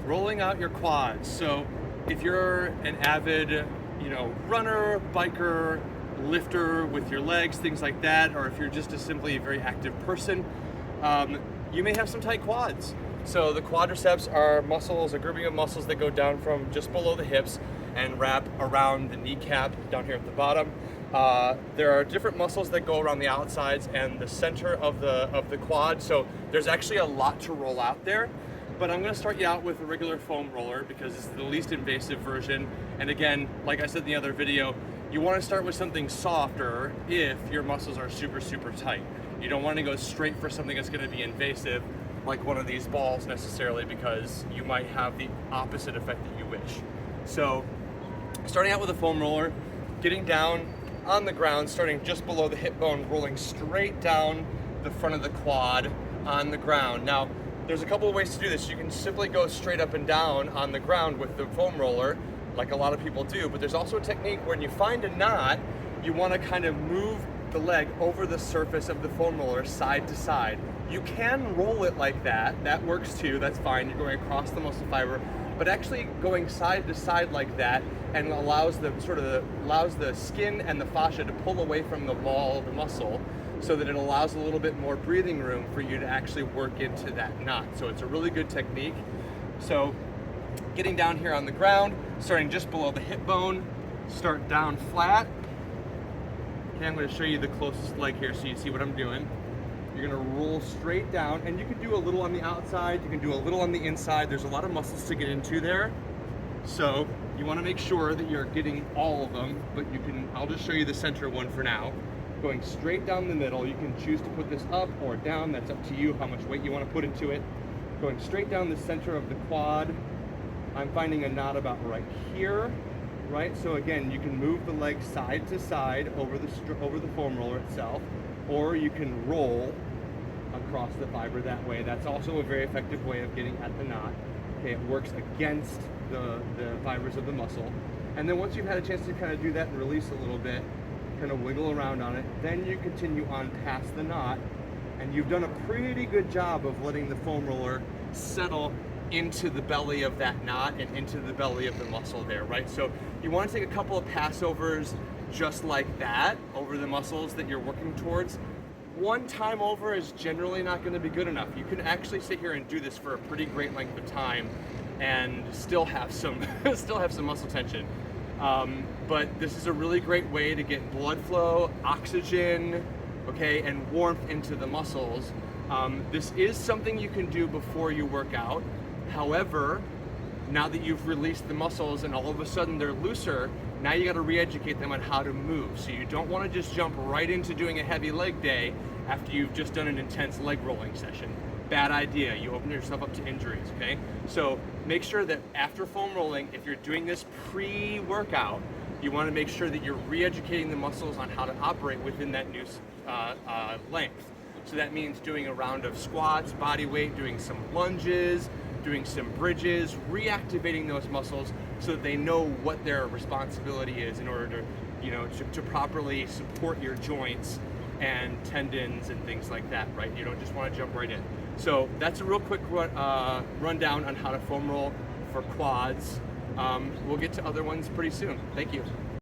rolling out your quads. So if you're an avid, runner, biker, lifter with your legs, things like that, or if you're just a simply very active person, you may have some tight quads. So the quadriceps are muscles, a grouping of muscles that go down from just below the hips and wrap around the kneecap down here at the bottom. There are different muscles that go around the outsides and the center of the quad. So there's actually a lot to roll out there. But I'm going to start you out with a regular foam roller because it's the least invasive version. And again, like I said in the other video, you want to start with something softer if your muscles are super, super tight. You don't want to go straight for something that's going to be invasive, like one of these balls necessarily, because you might have the opposite effect that you wish. So starting out with a foam roller, getting down on the ground, starting just below the hip bone, rolling straight down the front of the quad on the ground. Now, there's a couple of ways to do this. You can simply go straight up and down on the ground with the foam roller, like a lot of people do, but there's also a technique when you find a knot, you want to kind of move the leg over the surface of the foam roller side to side. You can roll it like that. That works too. That's fine. You're going across the muscle fiber, but actually going side to side like that and allows the skin and the fascia to pull away from the ball of the muscle, so that it allows a little bit more breathing room for you to actually work into that knot. So it's a really good technique. So getting down here on the ground, starting just below the hip bone, start down flat. Okay, I'm going to show you the closest leg here so you see what I'm doing. You're going to roll straight down, and you can do a little on the outside, you can do a little on the inside. There's a lot of muscles to get into there. So you want to make sure that you're getting all of them, but I'll just show you the center one for now. Going straight down the middle. You can choose to put this up or down. That's up to you how much weight you want to put into it. Going straight down the center of the quad. I'm finding a knot about right here, right? So again, you can move the leg side to side over the foam roller itself, or you can roll across the fiber that way. That's also a very effective way of getting at the knot. Okay, it works against the fibers of the muscle. And then once you've had a chance to kind of do that and release a little bit, kind of wiggle around on it, then you continue on past the knot, and you've done a pretty good job of letting the foam roller settle into the belly of that knot and into the belly of the muscle there, right? So you want to take a couple of passovers just like that over the muscles that you're working towards. One time over is generally not going to be good enough. You can actually sit here and do this for a pretty great length of time and still have some muscle tension. But this is a really great way to get blood flow, oxygen, okay, and warmth into the muscles. This is something you can do before you work out. However, now that you've released the muscles and all of a sudden they're looser, now you got to re-educate them on how to move. So you don't want to just jump right into doing a heavy leg day after you've just done an intense leg rolling session. Bad idea. You open yourself up to injuries, okay? So make sure that after foam rolling, if you're doing this pre-workout, you want to make sure that you're re-educating the muscles on how to operate within that new length. So that means doing a round of squats, body weight, doing some lunges, doing some bridges, reactivating those muscles so that they know what their responsibility is in order to properly support your joints and tendons and things like that, right? You don't just want to jump right in. So that's a real quick rundown on how to foam roll for quads. We'll get to other ones pretty soon. Thank you.